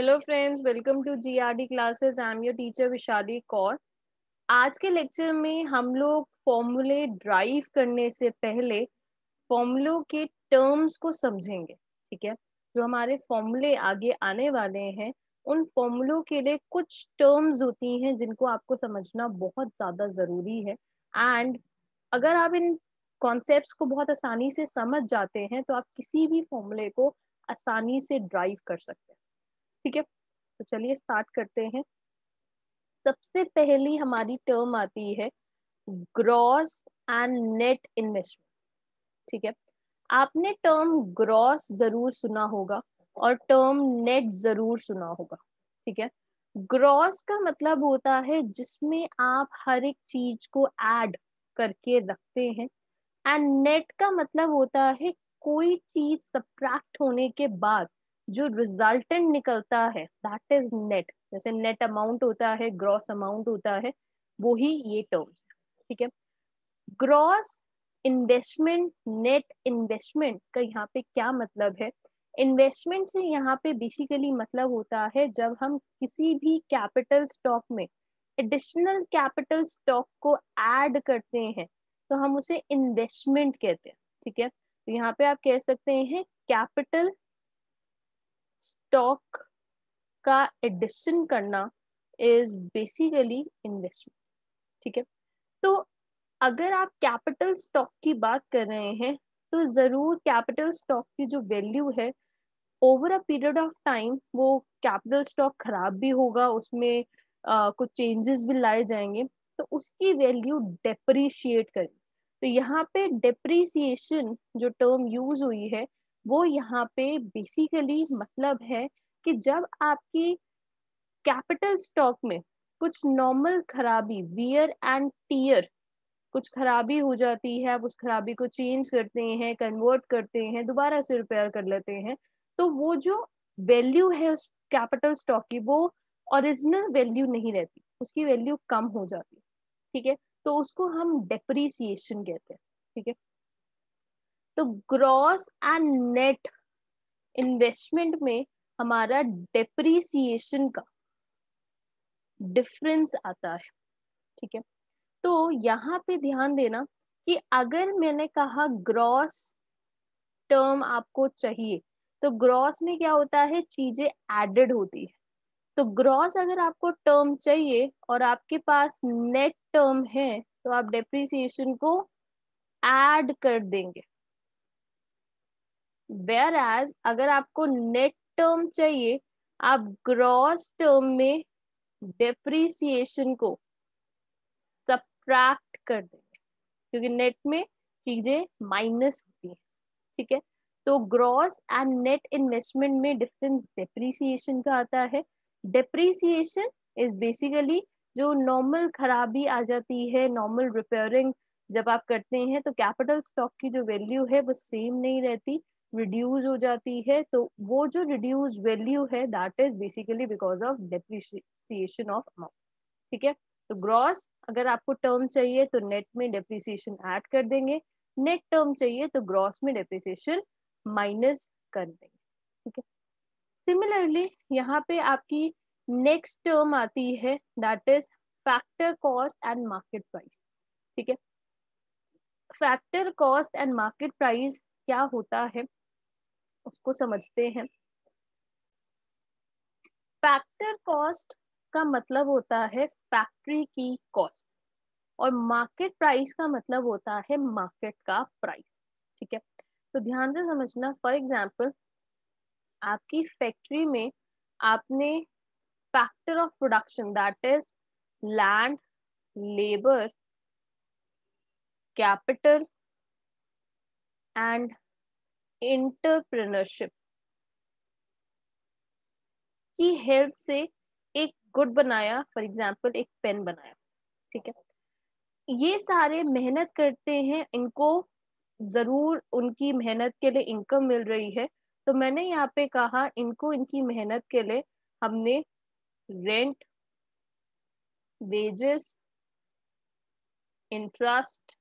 Hello friends, welcome to GRD classes. I am your teacher Vishali Kaur. आज के lecture में हम लोग फॉर्मूले ड्राइव करने से पहले फॉर्मूलों के टर्म्स को समझेंगे। ठीक है, जो हमारे फॉर्मूले आगे आने वाले हैं उन फॉर्मूलों के लिए कुछ टर्म्स होती हैं जिनको आपको समझना बहुत ज़्यादा ज़रूरी है। एंड अगर आप इन कॉन्सेप्ट्स को बहुत आसानी से समझ जाते हैं तो आप किसी भी फॉर्मूले को आसानी से ड्राइव कर सकते हैं। ठीक है, तो चलिए स्टार्ट करते हैं। सबसे पहली हमारी टर्म आती है ग्रॉस एंड नेट इन्वेस्टमेंट। ठीक है, आपने टर्म ग्रॉस जरूर सुना होगा और टर्म नेट जरूर सुना होगा। ठीक है, ग्रॉस का मतलब होता है जिसमें आप हर एक चीज को ऐड करके रखते हैं, एंड नेट का मतलब होता है कोई चीज सब्ट्रैक्ट होने के बाद जो रिजल्टेंट निकलता है, दैट इज नेट। जैसे नेट अमाउंट होता है, ग्रॉस अमाउंट होता है, वो ही ये टर्म्स। ठीक है, ग्रॉस इन्वेस्टमेंट, नेट इन्वेस्टमेंट का यहाँ पे क्या मतलब है? इन्वेस्टमेंट से यहाँ पे बेसिकली मतलब होता है जब हम किसी भी कैपिटल स्टॉक में एडिशनल कैपिटल स्टॉक को ऐड करते हैं तो हम उसे इन्वेस्टमेंट कहते हैं। ठीक है, तो यहाँ पे आप कह सकते हैं कैपिटल स्टॉक का एडिशन करना इज बेसिकली इन्वेस्टमेंट। ठीक है, तो अगर आप कैपिटल स्टॉक की बात कर रहे हैं तो जरूर कैपिटल स्टॉक की जो वैल्यू है over a period of time वो कैपिटल स्टॉक खराब भी होगा, उसमें कुछ चेंजेस भी लाए जाएंगे तो उसकी वैल्यू डेप्रिशिएट करेगी। तो यहाँ पे डेप्रिसिएशन जो टर्म यूज हुई है वो यहाँ पे बेसिकली मतलब है कि जब आपकी कैपिटल स्टॉक में कुछ नॉर्मल खराबी, वियर एंड टीयर, कुछ खराबी हो जाती है, आप उस खराबी को चेंज करते हैं, कन्वर्ट करते हैं, दोबारा से रिपेयर कर लेते हैं, तो वो जो वैल्यू है उस कैपिटल स्टॉक की वो ओरिजिनल वैल्यू नहीं रहती, उसकी वैल्यू कम हो जाती है। ठीक है, तो उसको हम डेप्रिसिएशन कहते हैं। ठीक है, तो ग्रॉस एंड नेट इन्वेस्टमेंट में हमारा डेप्रिसिएशन का डिफरेंस आता है। ठीक है, तो यहाँ पे ध्यान देना कि अगर मैंने कहा ग्रॉस टर्म आपको चाहिए तो ग्रॉस में क्या होता है, चीजें एडेड होती है। तो ग्रॉस अगर आपको टर्म चाहिए और आपके पास नेट टर्म है तो आप डेप्रिसिएशन को ऐड कर देंगे। वेयर एज अगर आपको नेट टर्म चाहिए आप ग्रॉस टर्म में डेप्रिसिएशन को सब्ट्रैक्ट कर देंगे क्योंकि नेट में चीजें माइनस होती है। ठीक है, तो ग्रॉस एंड नेट इन्वेस्टमेंट में डिफरेंस डेप्रिसिएशन का आता है। डेप्रिसिएशन इज बेसिकली जो नॉर्मल खराबी आ जाती है, नॉर्मल रिपेयरिंग जब आप करते हैं तो कैपिटल स्टॉक की जो वैल्यू है वो सेम नहीं रहती, रिड्यूस हो जाती है। तो वो जो रिड्यूस वैल्यू है that is basically because of depreciation of amount. ठीक है, तो ग्रॉस अगर आपको टर्म चाहिए तो नेट में डेप्रिसिएशन ऐड कर देंगे, नेट टर्म चाहिए तो ग्रॉस में डेप्रिसिएशन माइनस कर देंगे। ठीक है, सिमिलरली यहाँ पे आपकी नेक्स्ट टर्म आती है that is factor cost and market price. ठीक है, factor cost and market price क्या होता है उसको समझते हैं। फैक्टर कॉस्ट का मतलब होता है फैक्ट्री की कॉस्ट और मार्केट प्राइस का मतलब होता है मार्केट का प्राइस। ठीक है, तो ध्यान से समझना। फॉर एग्जाम्पल आपकी फैक्ट्री में आपने factor of production that is land, labour, capital and entrepreneurship की हेल्प से एक गुड बनाया, फॉर एग्जाम्पल एक पेन बनाया। ठीक है, ये सारे मेहनत करते हैं, इनको जरूर उनकी मेहनत के लिए इनकम मिल रही है। तो मैंने यहाँ पे कहा इनको इनकी मेहनत के लिए हमने रेंट, वेजेस, इंटरेस्ट,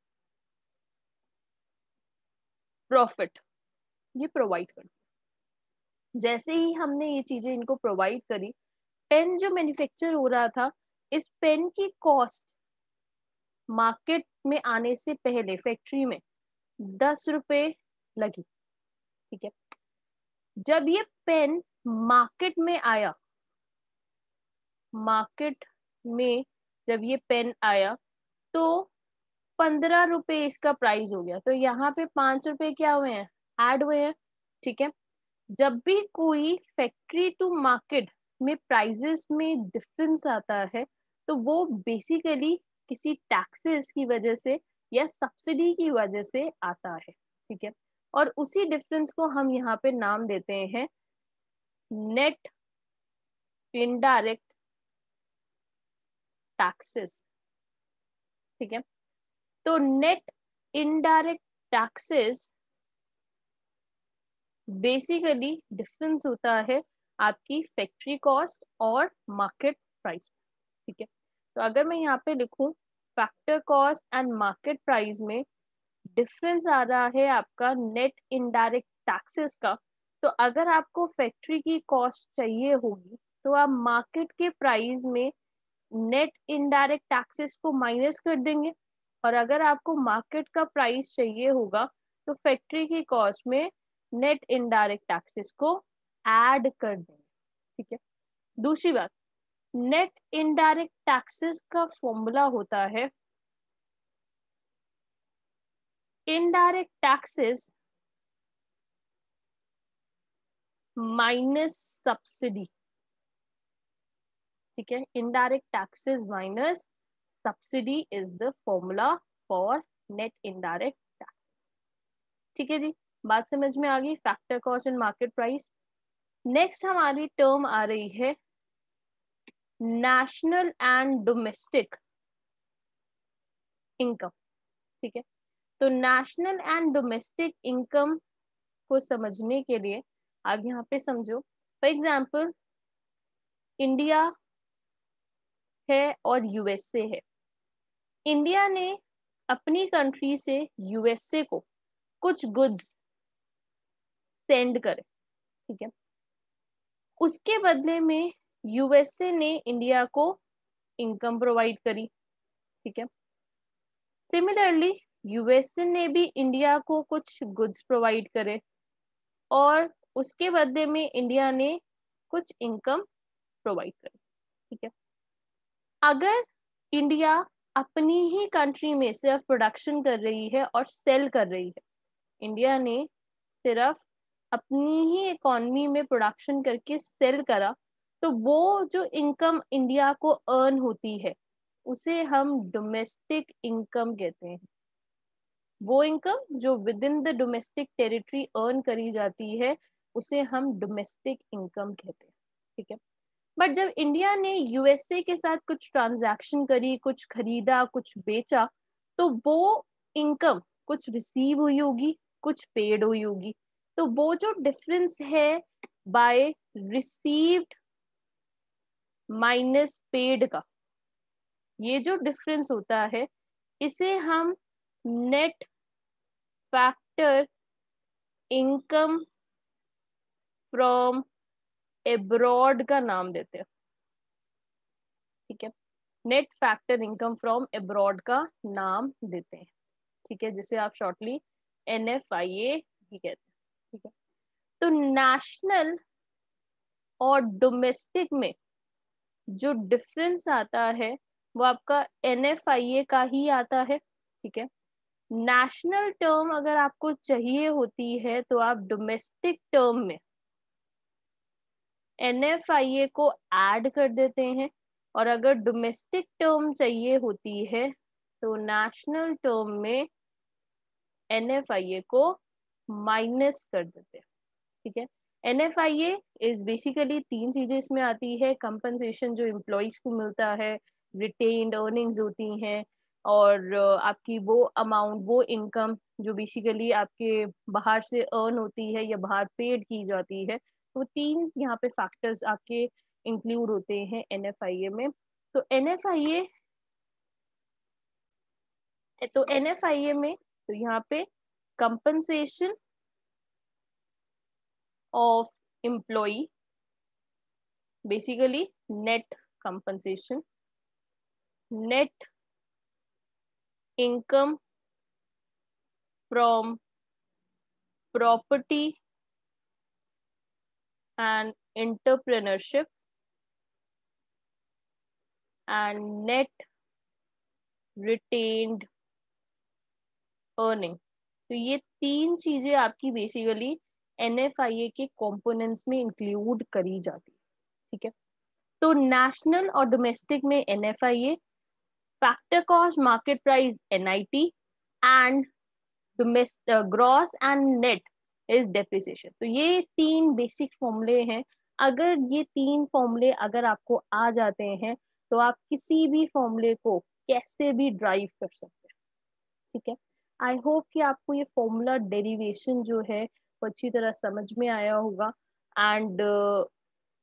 प्रॉफिट ये प्रोवाइड कर दिया। जैसे ही हमने ये चीजें इनको प्रोवाइड करी, पेन जो मैन्युफैक्चर हो रहा था, इस पेन की कॉस्ट मार्केट में आने से पहले फैक्ट्री में 10 रुपए लगी। ठीक है, जब ये पेन मार्केट में आया, मार्केट में जब ये पेन आया तो 15 रुपए इसका प्राइस हो गया। तो यहाँ पे 5 रुपए क्या हुए हैं, ऐड हुए हैं। ठीक है, जब भी कोई फैक्ट्री टू मार्केट में प्राइसेस में डिफरेंस आता है तो वो बेसिकली किसी टैक्सेस की वजह से या सब्सिडी की वजह से आता है। ठीक है, और उसी डिफरेंस को हम यहाँ पे नाम देते हैं नेट इनडायरेक्ट टैक्सेस। ठीक है, तो net indirect taxes basically difference होता है आपकी फैक्ट्री कॉस्ट और मार्केट प्राइस। ठीक है, तो अगर मैं यहाँ पे लिखूं factor cost and market price में डिफरेंस आ रहा है आपका नेट इनडायरेक्ट टैक्सेस का, तो अगर आपको फैक्ट्री की कॉस्ट चाहिए होगी तो आप मार्केट के प्राइस में नेट इनडायरेक्ट टैक्सेस को माइनस कर देंगे, और अगर आपको मार्केट का प्राइस चाहिए होगा तो फैक्ट्री की कॉस्ट में नेट इनडायरेक्ट टैक्सेस को ऐड कर देंगे। ठीक है, दूसरी बात, नेट इनडायरेक्ट टैक्सेस का फॉर्मूला होता है इनडायरेक्ट टैक्सेस माइनस सब्सिडी। ठीक है, indirect taxes minus subsidy is the formula for net indirect taxes. ठीक है जी, बात समझ में आ गई, factor cost and market price. Next हमारी टर्म आ रही है नेशनल एंड डोमेस्टिक इनकम। ठीक है, तो नेशनल एंड डोमेस्टिक इनकम को समझने के लिए आप यहाँ पे समझो, फॉर एग्जाम्पल इंडिया है और यूएसए है। इंडिया ने अपनी कंट्री से यूएसए को कुछ गुड्स सेंड करे। ठीक है, उसके बदले में यूएसए ने इंडिया को इनकम प्रोवाइड करी। ठीक है, सिमिलरली यूएसए ने भी इंडिया को कुछ गुड्स प्रोवाइड करे और उसके बदले में इंडिया ने कुछ इनकम प्रोवाइड करी। ठीक है, अगर इंडिया अपनी ही कंट्री में सिर्फ प्रोडक्शन कर रही है और सेल कर रही है, इंडिया ने सिर्फ अपनी ही इकोनॉमी में प्रोडक्शन करके सेल करा, तो वो जो इनकम इंडिया को अर्न होती है उसे हम डोमेस्टिक इनकम कहते हैं। वो इनकम जो with in the domestic territory earn करी जाती है उसे हम डोमेस्टिक इनकम कहते हैं। ठीक है, बट जब इंडिया ने यूएसए के साथ कुछ ट्रांजैक्शन करी, कुछ खरीदा, कुछ बेचा, तो वो इनकम कुछ रिसीव हुई होगी, कुछ पेड हुई होगी। तो वो जो डिफरेंस है बाय रिसीव्ड माइनस पेड का, ये जो डिफरेंस होता है इसे हम net factor income from abroad का नाम देते हैं। ठीक है, net factor income from abroad का नाम देते हैं। ठीक है, जिसे आप शॉर्टली NFIA भी कहते हैं। ठीक है, तो नेशनल और डोमेस्टिक में जो डिफरेंस आता है वो आपका NFIA का ही आता है। ठीक है, नेशनल टर्म अगर आपको चाहिए होती है तो आप डोमेस्टिक टर्म में NFIA को ऐड कर देते हैं, और अगर डोमेस्टिक टर्म चाहिए होती है तो नेशनल टर्म में NFIA को माइनस कर देते हैं। ठीक है, NFIA इज बेसिकली 3 चीजें इसमें आती है, कंपनसेशन जो एम्प्लॉइज को मिलता है, रिटेन्ड अर्निंग्स होती हैं, और आपकी वो अमाउंट, वो इनकम जो बेसिकली आपके बाहर से अर्न होती है या बाहर पेड की जाती है। तो 3 यहाँ पे फैक्टर्स आपके इंक्लूड होते हैं NFIA में। तो NFIA में तो यहाँ पे compensation of employee, basically net compensation, net income from property and entrepreneurship, and net retained earning. तो ये तीन चीजें आपकी बेसिकली NFIA के कंपोनेंट्स में इंक्लूड करी जाती है, ठीक है। तो नेशनल और डोमेस्टिक में NFIA, factor cost market price NIT, and gross and net is depreciation. तो ये तीन बेसिक फॉर्मूले हैं। अगर ये तीन फॉर्मूले अगर आपको आ जाते हैं तो आप किसी भी फॉर्मूले को कैसे भी ड्राइव कर सकते हैं, ठीक है। आई होप कि आपको ये फॉर्मूला डेरिवेशन जो है वो अच्छी तरह समझ में आया होगा। एंड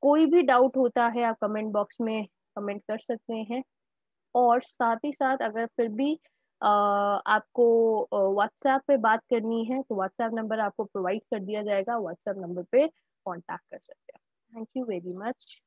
कोई भी डाउट होता है आप कमेंट बॉक्स में कमेंट कर सकते हैं। और साथ ही साथ अगर फिर भी आपको व्हाट्सएप पे बात करनी है तो व्हाट्सएप नंबर आपको प्रोवाइड कर दिया जाएगा, व्हाट्सएप नंबर पे कांटेक्ट कर सकते हैं। Thank you very much.